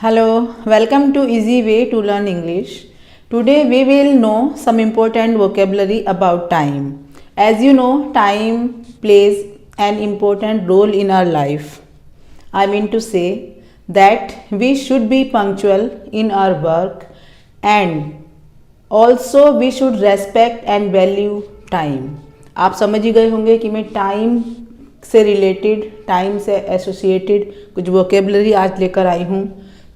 Hello, welcome to Easy Way to Learn English. Today we will know some important vocabulary about time. As you know, time plays an important role in our life. I mean to say that we should be punctual in our work and also we should respect and value time. आप समझ ही गए होंगे कि मैं time से related, time से associated कुछ vocabulary आज लेकर आई हूँ।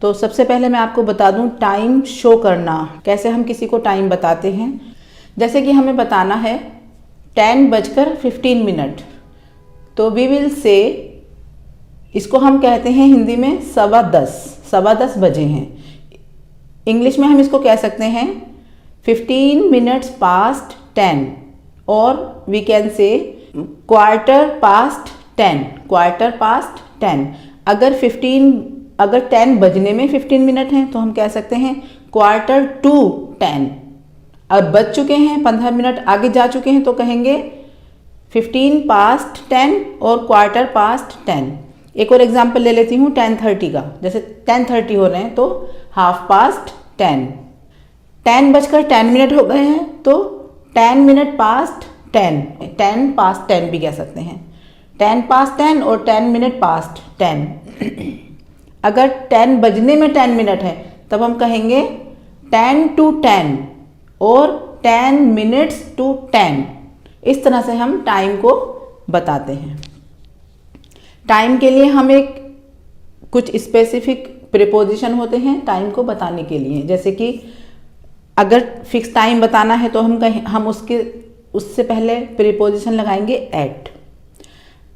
तो सबसे पहले मैं आपको बता दूं टाइम शो करना, कैसे हम किसी को टाइम बताते हैं। जैसे कि हमें बताना है 10:15, तो वी विल से, इसको हम कहते हैं हिंदी में 10:15 बजे हैं। इंग्लिश में हम इसको कह सकते हैं 15 minutes past 10 और we can say quarter past 10। अगर 10 बजने में 15 मिनट हैं तो हम कह सकते हैं 10:15। अब बज चुके हैं, 15 मिनट आगे जा चुके हैं तो कहेंगे 15 past 10 और 10:15। एक और एग्जाम्पल ले लेती हूँ 10:30 का। जैसे 10:30 हो रहे हैं तो 10:30। 10:10 हो गए हैं तो 10 minutes past 10, 10 past 10 भी कह सकते हैं। 10 past 10 और 10 minutes past 10। अगर 10 बजने में 10 मिनट है तब हम कहेंगे 10 to 10 और 10 minutes to 10। इस तरह से हम टाइम को बताते हैं। टाइम के लिए हम कुछ स्पेसिफिक प्रीपोजिशन होते हैं टाइम को बताने के लिए। जैसे कि अगर फिक्स टाइम बताना है तो हम उससे पहले प्रीपोजिशन लगाएंगे एट।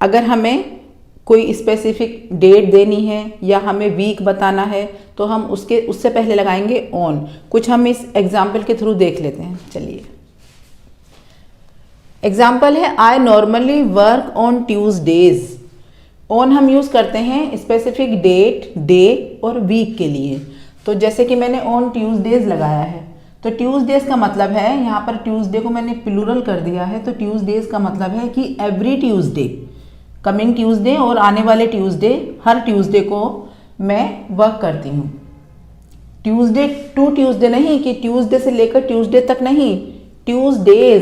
अगर हमें कोई स्पेसिफिक डेट देनी है या हमें वीक बताना है तो हम उससे पहले लगाएंगे ऑन। कुछ हम इस एग्जाम्पल के थ्रू देख लेते हैं। चलिए, एग्जाम्पल है I normally work on Tuesdays. On हम यूज़ करते हैं स्पेसिफिक डेट, डे और वीक के लिए। तो जैसे कि मैंने ऑन ट्यूजडेज लगाया है तो ट्यूजडेज का मतलब है, यहाँ पर ट्यूजडे को मैंने प्लूरल कर दिया है तो ट्यूजडेज का मतलब है कि एवरी ट्यूजडे, कमिंग ट्यूसडे और आने वाले ट्यूसडे, हर ट्यूसडे को मैं वर्क करती हूँ। ट्यूसडे टू ट्यूसडे नहीं कि ट्यूसडे से लेकर ट्यूसडे तक नहीं, ट्यूसडे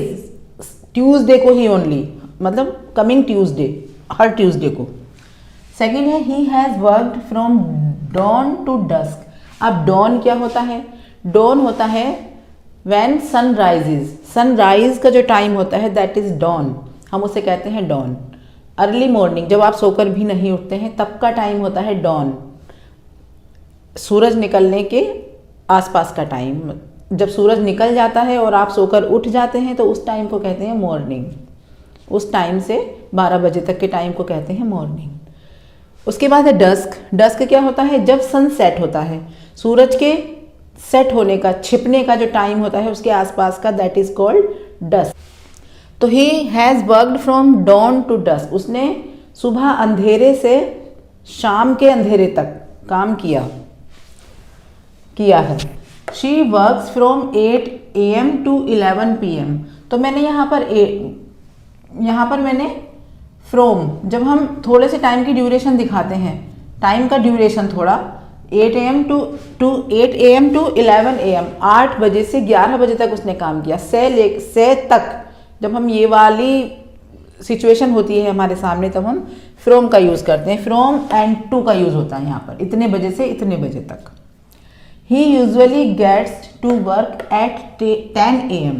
को ही ओनली, मतलब कमिंग ट्यूसडे, हर ट्यूसडे को। सेकेंड है he has worked from dawn to dusk. अब डॉन क्या होता है? डॉन होता है व्हेन सन राइजेज। सनराइज का जो टाइम होता है दैट इज डॉन, हम उसे कहते हैं डॉन। अर्ली मॉर्निंग, जब आप सोकर भी नहीं उठते हैं तब का टाइम होता है डॉन, सूरज निकलने के आसपास का टाइम। जब सूरज निकल जाता है और आप सोकर उठ जाते हैं तो उस टाइम को कहते हैं मॉर्निंग। उस टाइम से 12 बजे तक के टाइम को कहते हैं मॉर्निंग। उसके बाद है डस्क। डस्क क्या होता है? जब सन सेट होता है, सूरज के सेट होने का, छिपने का जो टाइम होता है उसके आसपास का, दैट इज कॉल्ड डस्क। तो he has worked from dawn to dusk. उसने सुबह अंधेरे से शाम के अंधेरे तक काम किया है। She works from 8 AM to 11 PM। तो मैंने यहाँ पर मैंने फ्रॉम, जब हम थोड़े से टाइम की ड्यूरेशन दिखाते हैं, टाइम का ड्यूरेशन थोड़ा 8 AM to 11 AM, 8 बजे से 11 बजे तक उसने काम किया। से तक, जब हम ये वाली सिचुएशन होती है हमारे सामने तब हम फ्रॉम का यूज़ करते हैं। फ्रॉम एंड टू का यूज़ होता है यहाँ पर, इतने बजे से इतने बजे तक। He usually gets to work at 10 AM।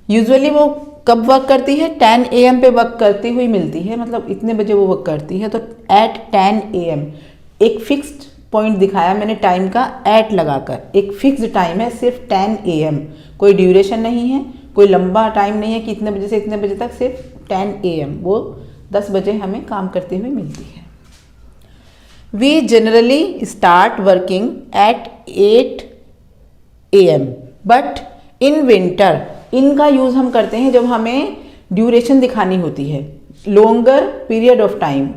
Usually वो कब वर्क करती है? 10 AM पे वर्क करती हुई मिलती है, मतलब इतने बजे वो वर्क करती है। तो एट 10 AM, एक फिक्स्ड पॉइंट दिखाया मैंने टाइम का एट लगाकर। एक फिक्स्ड टाइम है, सिर्फ 10 AM, कोई ड्यूरेशन नहीं है, कोई लंबा टाइम नहीं है कि इतने बजे से इतने बजे तक, सिर्फ 10 AM। वो 10 बजे हमें काम करते हुए मिलती है। We generally start working at 8 AM but in winter. इन का यूज़ हम करते हैं जब हमें ड्यूरेशन दिखानी होती है, लॉन्गर पीरियड ऑफ टाइम,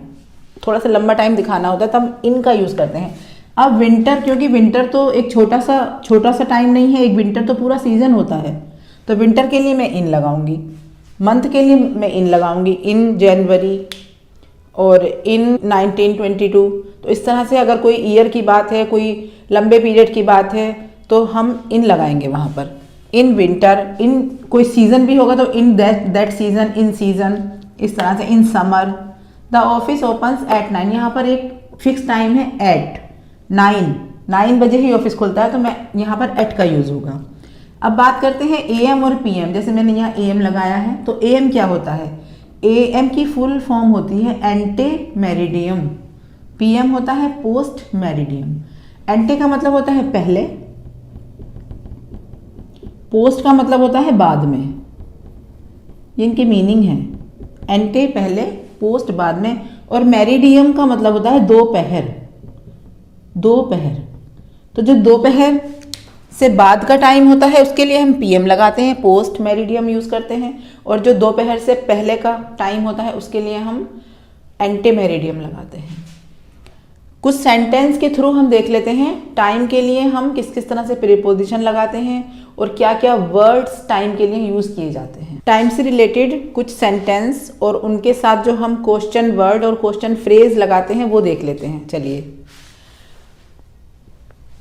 थोड़ा सा लंबा टाइम दिखाना होता है तब इन का यूज़ करते हैं। अब विंटर, क्योंकि विंटर तो एक छोटा सा टाइम नहीं है, एक विंटर तो पूरा सीजन होता है, तो विंटर के लिए मैं इन लगाऊंगी। मंथ के लिए मैं इन लगाऊंगी, इन जनवरी और इन 1922। तो इस तरह से अगर कोई ईयर की बात है, कोई लंबे पीरियड की बात है, तो हम इन लगाएंगे वहाँ पर। इन विंटर, इन कोई सीज़न भी होगा तो in that season, in season, इस तरह से in summer. The office opens eight 9, यहाँ पर एक फिक्स टाइम है एट 9 बजे ही ऑफिस खुलता है, तो मैं यहाँ पर एट का यूज़ होगा। अब बात करते हैं AM और PM। जैसे मैंने यहाँ AM लगाया है, तो AM क्या होता है? AM की फुल फॉर्म होती है एंटे मेरिडियम, PM होता है पोस्ट मेरिडियम। एंटे का मतलब होता है पहले, पोस्ट का मतलब होता है बाद में। ये इनकी मीनिंग है, एंटे पहले, पोस्ट बाद में। और मेरिडियम का मतलब होता है दोपहर। तो जो दोपहर से बाद का टाइम होता है उसके लिए हम PM लगाते हैं, पोस्ट मेरिडियम यूज़ करते हैं। और जो दोपहर से पहले का टाइम होता है उसके लिए हम एंटे मेरिडियम लगाते हैं। कुछ सेंटेंस के थ्रू हम देख लेते हैं टाइम के लिए हम किस किस तरह से प्रीपोजिशन लगाते हैं और क्या क्या वर्ड्स टाइम के लिए यूज़ किए जाते हैं। टाइम से रिलेटेड कुछ सेंटेंस और उनके साथ जो हम क्वेश्चन वर्ड और क्वेश्चन फ्रेज लगाते हैं वो देख लेते हैं। चलिए,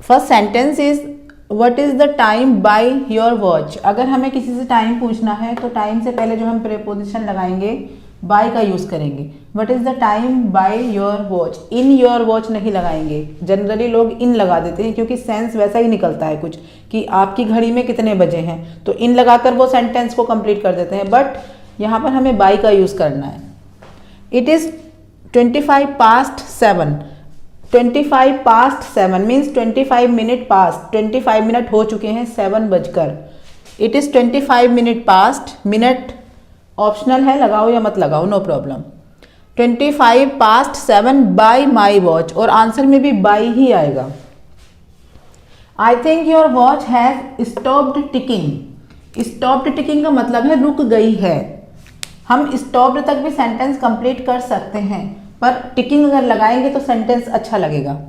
first sentence is what is the time by your watch. अगर हमें किसी से टाइम पूछना है तो टाइम से पहले जो हम प्रीपोजिशन लगाएंगे बाय का यूज़ करेंगे। What is the time by your watch. In your watch नहीं लगाएंगे, जनरली लोग इन लगा देते हैं क्योंकि सेंस वैसा ही निकलता है कुछ कि आपकी घड़ी में कितने बजे हैं, तो इन लगाकर वो सेंटेंस को कंप्लीट कर देते हैं। बट यहाँ पर हमें बाय का यूज़ करना है। It is 25 past 7। 25 past 7 means 25 minute past, 25 minute हो चुके हैं 7 बजकर। It is 25 minute past, minute optional है, लगाओ या मत लगाओ, no problem. 25 past 7 by my watch, और आंसर में भी बाय ही आएगा। I think your watch has stopped ticking. Stopped ticking का मतलब है रुक गई है। हम स्टॉप्ड तक भी सेंटेंस कंप्लीट कर सकते हैं, पर टिकिंग अगर लगाएंगे तो सेंटेंस अच्छा लगेगा।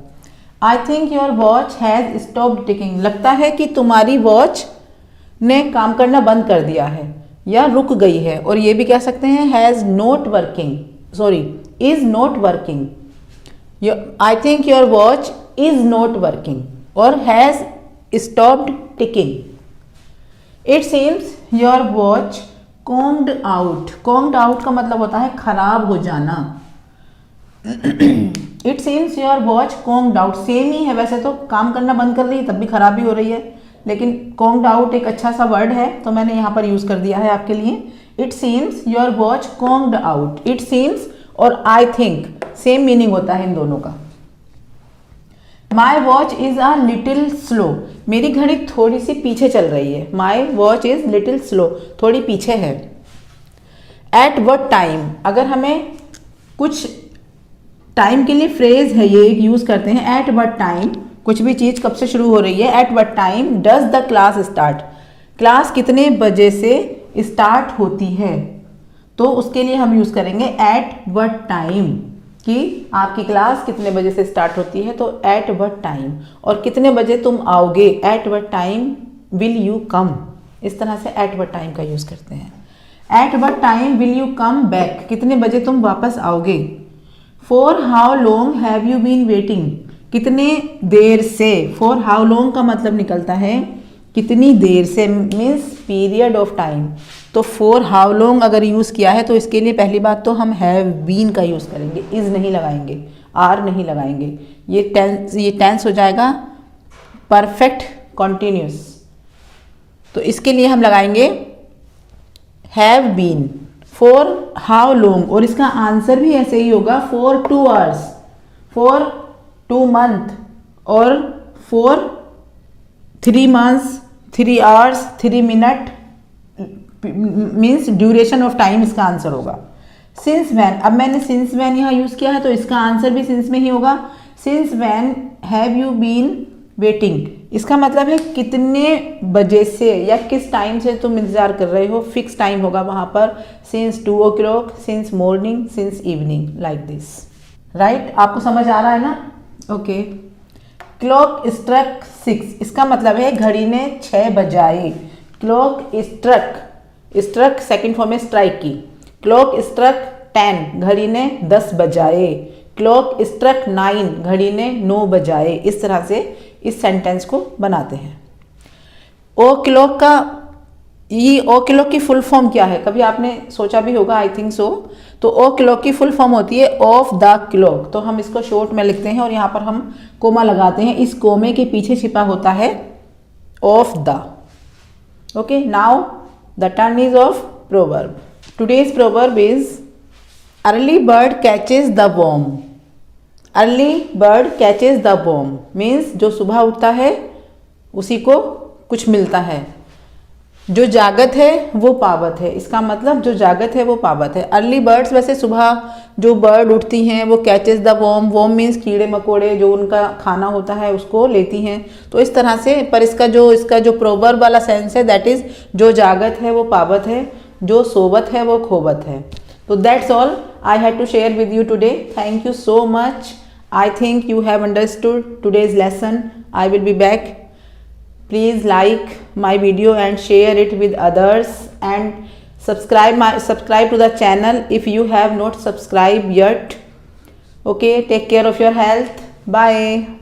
आई think your watch has stopped ticking, लगता है कि तुम्हारी वॉच ने काम करना बंद कर दिया है या रुक गई है। और ये भी कह सकते हैं has not working, sorry is not working. I think your watch is not working और has stopped ticking. It seems your watch conked out. Conked out का मतलब होता है खराब हो जाना। It seems your watch conked out, same ही है वैसे तो, काम करना बंद कर रही है तब भी खराबी हो रही है, लेकिन कॉम्ड आउट एक अच्छा सा वर्ड है तो मैंने यहाँ पर यूज़ कर दिया है आपके लिए। It seems your watch conked out. It seems और आई थिंक सेम मीनिंग होता है इन दोनों का। My watch is a little slow. मेरी घड़ी थोड़ी सी पीछे चल रही है। My watch is little slow, थोड़ी पीछे है। एट व्हाट टाइम, अगर हमें कुछ टाइम के लिए फ्रेज है ये यूज़ करते हैं। एट व्हाट टाइम, कुछ भी चीज़ कब से शुरू हो रही है। Eight what time does the class start, class कितने बजे से स्टार्ट होती है, तो उसके लिए हम यूज़ करेंगे एट व्हाट टाइम, कि आपकी क्लास कितने बजे से स्टार्ट होती है, तो एट व्हाट टाइम। और कितने बजे तुम आओगे, at what time will you come. इस तरह से एट व्हाट टाइम का यूज़ करते हैं। At what time will you come back, कितने बजे तुम वापस आओगे। For how long have you been waiting, कितने देर से। फॉर हाउ लॉन्ग का मतलब निकलता है कितनी देर से, मीन्स पीरियड ऑफ टाइम। तो फॉर हाउ लॉन्ग अगर यूज़ किया है तो इसके लिए पहली बात तो हम हैव बीन का यूज़ करेंगे, इज़ नहीं लगाएंगे, आर नहीं लगाएंगे। ये टेंस हो जाएगा परफेक्ट कॉन्टिन्यूस, तो इसके लिए हम लगाएंगे have been. For how long, और इसका आंसर भी ऐसे ही होगा फॉर 2 hours, फॉर 2 month, और for 3 months, 3 hours, 3 minute, means duration of time इसका आंसर होगा। सिंस वैन, अब मैंने सिंस वैन यहाँ यूज़ किया है तो इसका आंसर भी सिंस में ही होगा। Since when have you been waiting, इसका मतलब है कितने बजे से या किस टाइम से तुम इंतज़ार कर रहे हो, फिक्स टाइम होगा वहाँ पर। Since 2 o'clock, since morning, since evening, like this. Right, आपको समझ आ रहा है ना? ओके। क्लॉक स्ट्रक 6, इसका मतलब है घड़ी ने 6 बजाए। क्लॉक स्ट्रक, सेकेंड फॉर्म में स्ट्राइक की। क्लॉक स्ट्रक 10, घड़ी ने 10 बजाए। क्लॉक स्ट्रक 9, घड़ी ने 9 बजाए। इस तरह से इस सेंटेंस को बनाते हैं। ओ क्लॉक का ये ओ क्लॉक की फुल फॉर्म क्या है, कभी आपने सोचा भी होगा, आई थिंक सो। तो ओ क्लॉक की फुल फॉर्म होती है ऑफ द क्लॉक। तो हम इसको शॉर्ट में लिखते हैं और यहाँ पर हम कोमा लगाते हैं। इस कोमे के पीछे छिपा होता है of the. Okay, now the turn is of proverb. Today's proverb is early bird catches the worm. Early bird catches the worm means जो सुबह उठता है उसी को कुछ मिलता है। जो जागत है वो पावत है। इसका मतलब जो जागत है वो पावत है। अर्ली बर्ड्स वैसे सुबह जो बर्ड उठती हैं वो catches the worm. Worm means कीड़े मकोड़े, जो उनका खाना होता है उसको लेती हैं। तो इस तरह से, पर इसका जो प्रोवर्ब वाला सेंस है दैट इज जो जागत है वो पावत है, जो सोवत है वो खोवत है। तो that's all I had to share with you today. Thank you so much. I think you have understood today's lesson. I will be back. Please like my video and share it with others, and subscribe to the channel if you have not subscribed yet. Okay, take care of your health. Bye.